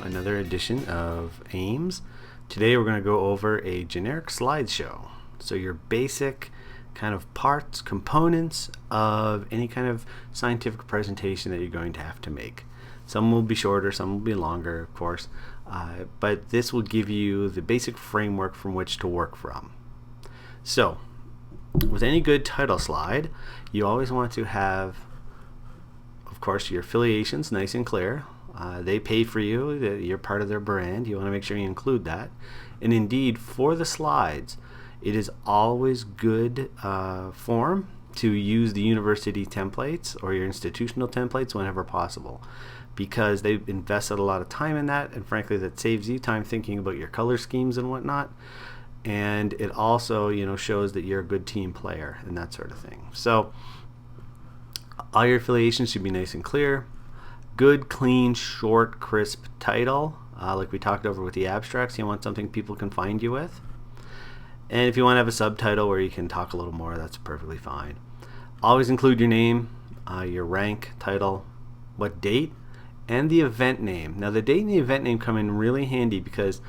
another edition of AIMS. Today we're going to go over a generic slideshow. So your basic kind of parts, components of any kind of scientific presentation that you're going to have to make. Some will be shorter, some will be longer, of course, but this will give you the basic framework from which to work from. So, with any good title slide, you always want to have, of course, your affiliations nice and clear. They pay for you, you're part of their brand, you want to make sure you include that. And indeed, for the slides, it is always good form to use the university templates or your institutional templates whenever possible, because they've invested a lot of time in that, and frankly that saves you time thinking about your color schemes and whatnot. And it also, shows that you're a good team player and that sort of thing. So all your affiliations should be nice and clear. Good, clean, short, crisp title, like we talked over with the abstracts. You want something people can find you with. And if you want to have a subtitle where you can talk a little more, that's perfectly fine. Always include your name, your rank, title, what date, and the event name. Now the date and the event name come in really handy because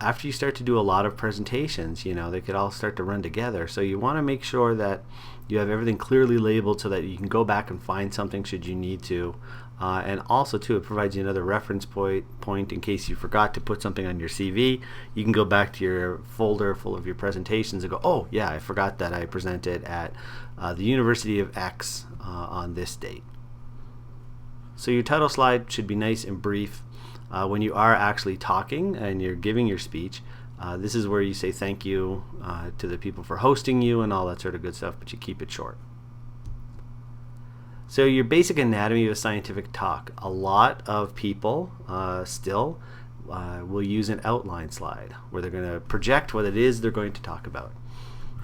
after you start to do a lot of presentations, they could all start to run together. So you want to make sure that you have everything clearly labeled so that you can go back and find something should you need to. And also, too, it provides you another reference point in case you forgot to put something on your CV. You can go back to your folder full of your presentations and go, oh, yeah, I forgot that I presented at the University of X on this date. So your title slide should be nice and brief. When you are actually talking and you're giving your speech, this is where you say thank you to the people for hosting you and all that sort of good stuff, but you keep it short. So your basic anatomy of a scientific talk. A lot of people still will use an outline slide where they're going to project what it is they're going to talk about.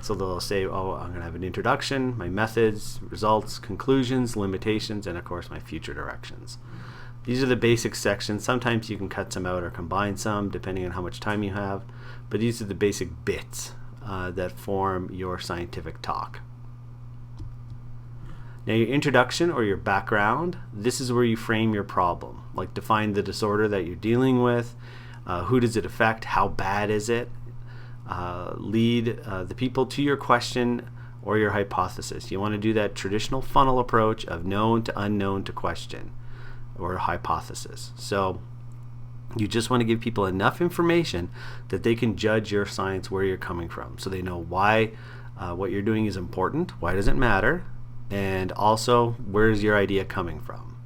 So they'll say, oh, I'm going to have an introduction, my methods, results, conclusions, limitations, and of course my future directions. These are the basic sections. Sometimes you can cut some out or combine some depending on how much time you have, but these are the basic bits that form your scientific talk. Now your introduction or your background, this is where you frame your problem, like define the disorder that you're dealing with, who does it affect, how bad is it, lead the people to your question or your hypothesis. You want to do that traditional funnel approach of known to unknown to question or hypothesis. So you just want to give people enough information that they can judge your science where you're coming from, so they know why what you're doing is important, why does it matter, and also where is your idea coming from.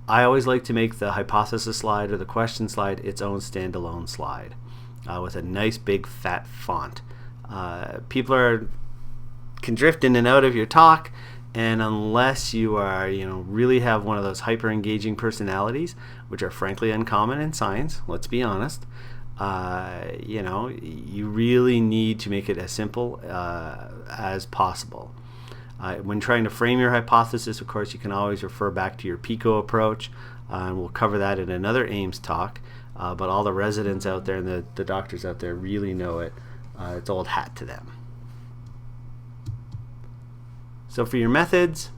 I always like to make the hypothesis slide or the question slide its own standalone slide with a nice big fat font. People can drift in and out of your talk, and unless you are, really have one of those hyper engaging personalities, which are frankly uncommon in science, let's be honest, you really need to make it as simple as possible. When trying to frame your hypothesis, of course, you can always refer back to your PICO approach, and we'll cover that in another AIMS talk, but all the residents out there and the doctors out there really know it. It's old hat to them. So for your methods,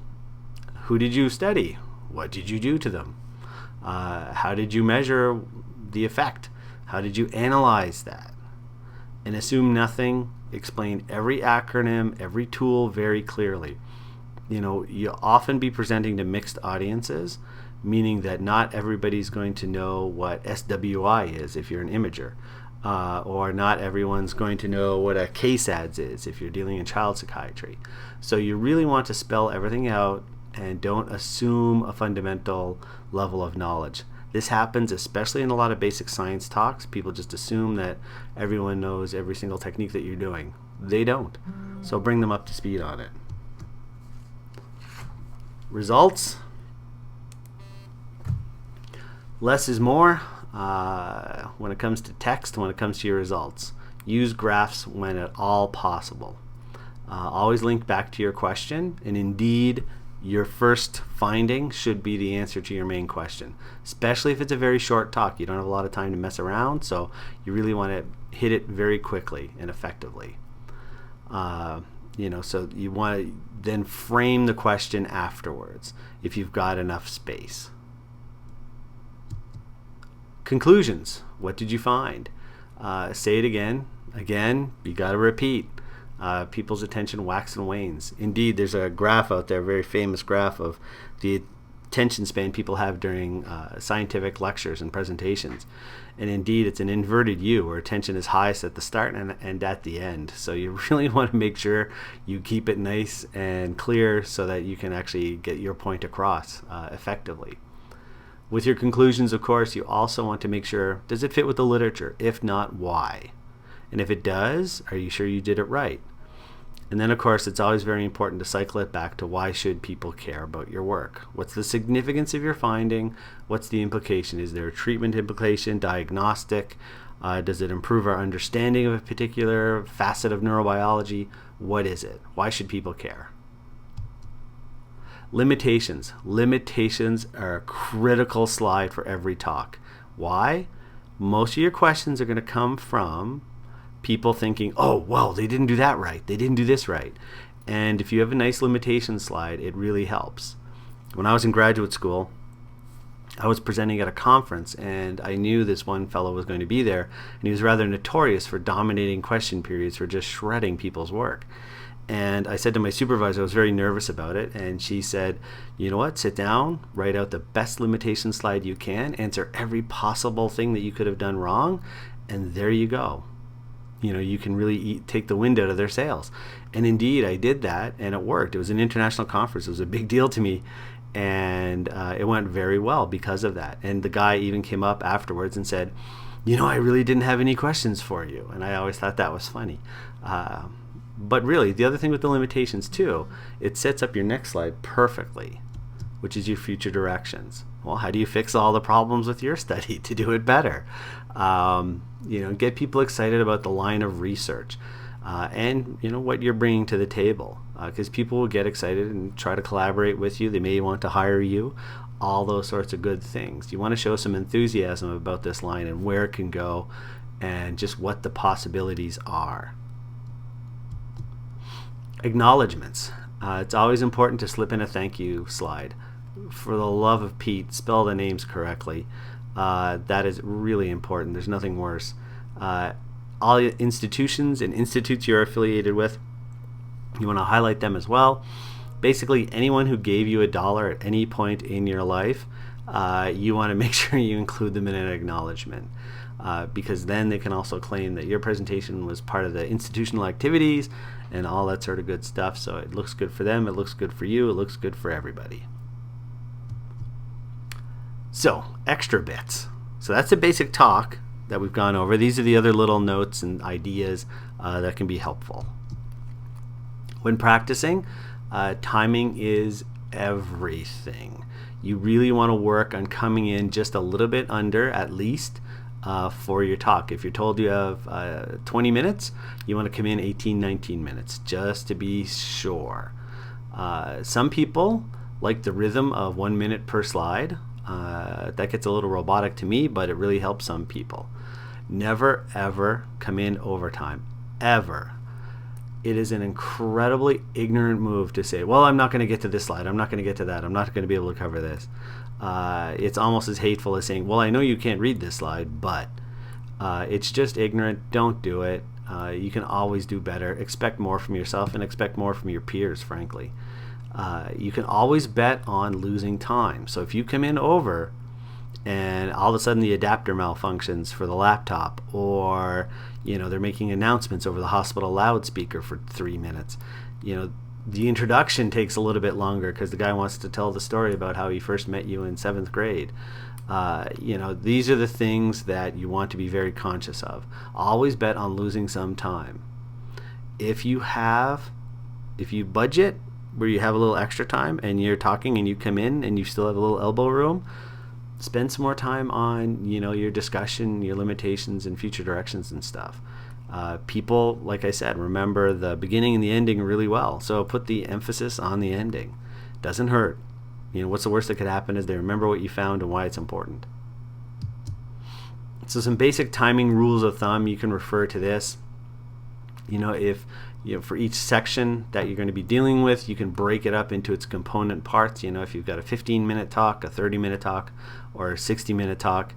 who did you study? What did you do to them? How did you measure the effect? How did you analyze that? And assume nothing. Explain every acronym, every tool very clearly. You'll often be presenting to mixed audiences, meaning that not everybody's going to know what SWI is if you're an imager, or not everyone's going to know what a KSADS is if you're dealing in child psychiatry. So you really want to spell everything out and don't assume a fundamental level of knowledge. This happens especially in a lot of basic science talks. People just assume that everyone knows every single technique that you're doing. They don't. So bring them up to speed on it. Results. Less is more when it comes to text, when it comes to your results. Use graphs when at all possible. Always link back to your question, and indeed, your first finding should be the answer to your main question, especially if it's a very short talk. You don't have a lot of time to mess around, so you really want to hit it very quickly and effectively. So you want to then frame the question afterwards if you've got enough space. Conclusions. What did you find? Say it again. You got to repeat. People's attention waxes and wanes. Indeed, there's a graph out there, a very famous graph of the attention span people have during scientific lectures and presentations. And indeed, it's an inverted U, where attention is highest at the start and at the end. So you really want to make sure you keep it nice and clear so that you can actually get your point across effectively. With your conclusions, of course, you also want to make sure, does it fit with the literature? If not, why? And if it does, are you sure you did it right? And then, of course, it's always very important to cycle it back to why should people care about your work? What's the significance of your finding? What's the implication? Is there a treatment implication, diagnostic? Does it improve our understanding of a particular facet of neurobiology? What is it? Why should people care? Limitations. Limitations are a critical slide for every talk. Why? Most of your questions are going to come from people thinking, oh, well, they didn't do that right. They didn't do this right. And if you have a nice limitation slide, it really helps. When I was in graduate school, I was presenting at a conference, and I knew this one fellow was going to be there, and he was rather notorious for dominating question periods, for just shredding people's work. And I said to my supervisor, I was very nervous about it, and she said, you know what, sit down, write out the best limitation slide you can, answer every possible thing that you could have done wrong, and there you go. You know, you can really take the wind out of their sails. And indeed, I did that, and it worked. It was an international conference. It was a big deal to me, and it went very well because of that. And the guy even came up afterwards and said, you know, I really didn't have any questions for you. And I always thought that was funny. But really, the other thing with the limitations too, it sets up your next slide perfectly, which is your future directions. Well, how do you fix all the problems with your study to do it better? You know, get people excited about the line of research and, you know, what you're bringing to the table, because people will get excited and try to collaborate with you. They may want to hire you, all those sorts of good things. You want to show some enthusiasm about this line and where it can go and just what the possibilities are. Acknowledgements. It's always important to slip in a thank you slide. For the love of Pete, spell the names correctly. That is really important. There's nothing worse. All institutions and institutes you're affiliated with, you want to highlight them as well. Basically, anyone who gave you $1 at any point in your life, you want to make sure you include them in an acknowledgement. Because then they can also claim that your presentation was part of the institutional activities and all that sort of good stuff. So it looks good for them, it looks good for you, it looks good for everybody. So, extra bits. So that's a basic talk that we've gone over. These are the other little notes and ideas that can be helpful. When practicing, timing is everything. You really want to work on coming in just a little bit under, at least, for your talk. If you're told you have 20 minutes, you want to come in 18, 19 minutes, just to be sure. Some people like the rhythm of 1 minute per slide. That gets a little robotic to me, but it really helps some people. Never, ever come in overtime. Ever. It is an incredibly ignorant move to say, well, I'm not going to get to this slide, I'm not going to get to that, I'm not going to be able to cover this. It's almost as hateful as saying, well, I know you can't read this slide, but it's just ignorant. Don't do it. You can always do better. Expect more from yourself and expect more from your peers, frankly. You can always bet on losing time. So if you come in over and all of a sudden the adapter malfunctions for the laptop, or they're making announcements over the hospital loudspeaker for 3 minutes, the introduction takes a little bit longer because the guy wants to tell the story about how he first met you in 7th grade. These are the things that you want to be very conscious of. Always bet on losing some time. If you budget where you have a little extra time and you're talking and you come in and you still have a little elbow room, spend some more time on your discussion, your limitations, and future directions and stuff. People, like I said, remember the beginning and the ending really well, so put the emphasis on the ending. Doesn't hurt. What's the worst that could happen is they remember what you found and why it's important. So some basic timing rules of thumb, you can refer to this. If for each section that you're going to be dealing with, you can break it up into its component parts. If you've got a 15-minute talk, a 30-minute talk, or a 60-minute talk,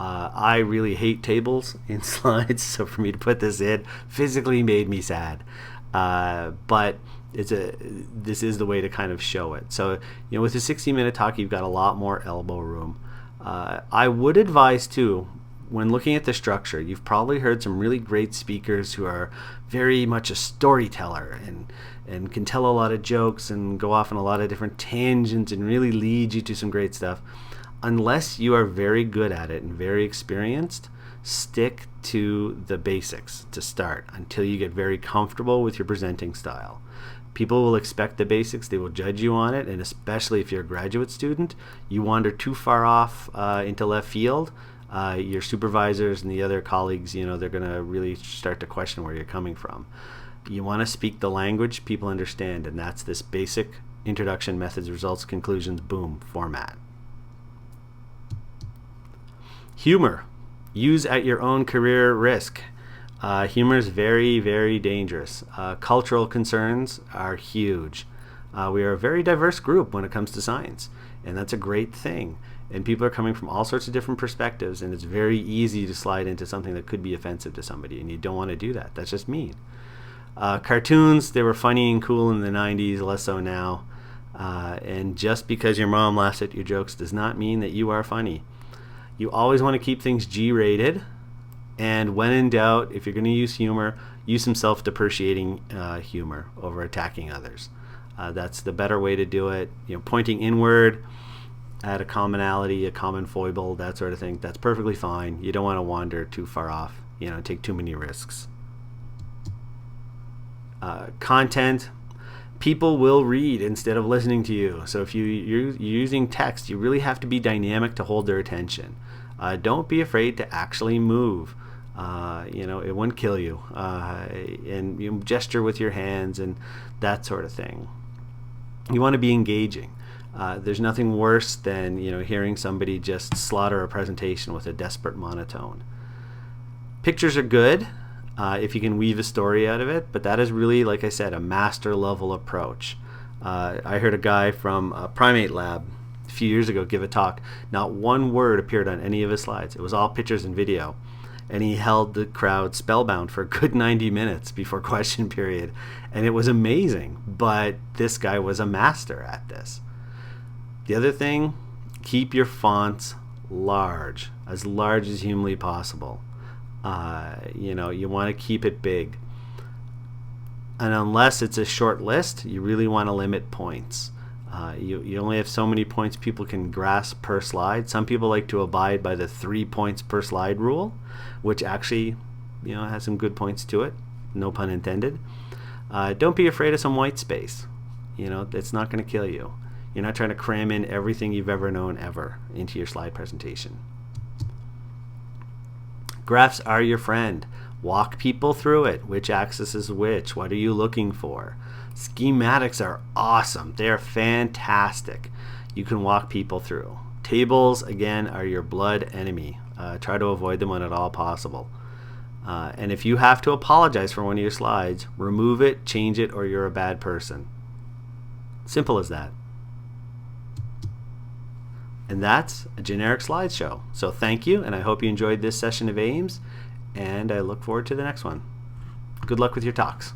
I really hate tables in slides, so for me to put this in physically made me sad. But this is the way to kind of show it. So, with a 60-minute talk, you've got a lot more elbow room. I would advise too, when looking at the structure, you've probably heard some really great speakers who are very much a storyteller and can tell a lot of jokes and go off on a lot of different tangents and really lead you to some great stuff. Unless you are very good at it and very experienced, stick to the basics to start until you get very comfortable with your presenting style. People will expect the basics, they will judge you on it, and especially if you're a graduate student, you wander too far off into left field, your supervisors and the other colleagues, they're going to really start to question where you're coming from. You want to speak the language people understand, and that's this basic introduction, methods, results, conclusions, boom, format. Humor. Use at your own career risk. Humor is very, very dangerous. Cultural concerns are huge. We are a very diverse group when it comes to science, and that's a great thing. And people are coming from all sorts of different perspectives, and it's very easy to slide into something that could be offensive to somebody, and you don't want to do that. That's just mean. Cartoons, they were funny and cool in the 90s, less so now. And just because your mom laughs at your jokes does not mean that you are funny. You always want to keep things G-rated, and when in doubt, if you're going to use humor, use some self-depreciating humor over attacking others. That's the better way to do it. Pointing inward at a commonality, a common foible, that sort of thing, that's perfectly fine. You don't want to wander too far off, take too many risks. Content. People will read instead of listening to you. So if you're using text, you really have to be dynamic to hold their attention. Don't be afraid to actually move. It won't kill you. And you gesture with your hands and that sort of thing. You want to be engaging. There's nothing worse than hearing somebody just slaughter a presentation with a desperate monotone. Pictures are good. If you can weave a story out of it, but that is really, like I said, a master level approach. I heard a guy from Primate Lab a few years ago give a talk. Not one word appeared on any of his slides. It was all pictures and video, and he held the crowd spellbound for a good 90 minutes before question period, and it was amazing. But this guy was a master at this. The other thing, keep your fonts large as humanly possible. You want to keep it big. And unless it's a short list, you really want to limit points. You only have so many points people can grasp per slide. Some people like to abide by the 3 points per slide rule, which actually, has some good points to it. No pun intended. Don't be afraid of some white space. It's not going to kill you. You're not trying to cram in everything you've ever known ever into your slide presentation. Graphs are your friend. Walk people through it. Which axis is which? What are you looking for? Schematics are awesome. They are fantastic. You can walk people through. Tables, again, are your blood enemy. Try to avoid them when at all possible. And if you have to apologize for one of your slides, remove it, change it, or you're a bad person. Simple as that. And that's a generic slideshow. So thank you, and I hope you enjoyed this session of AIMS, and I look forward to the next one. Good luck with your talks.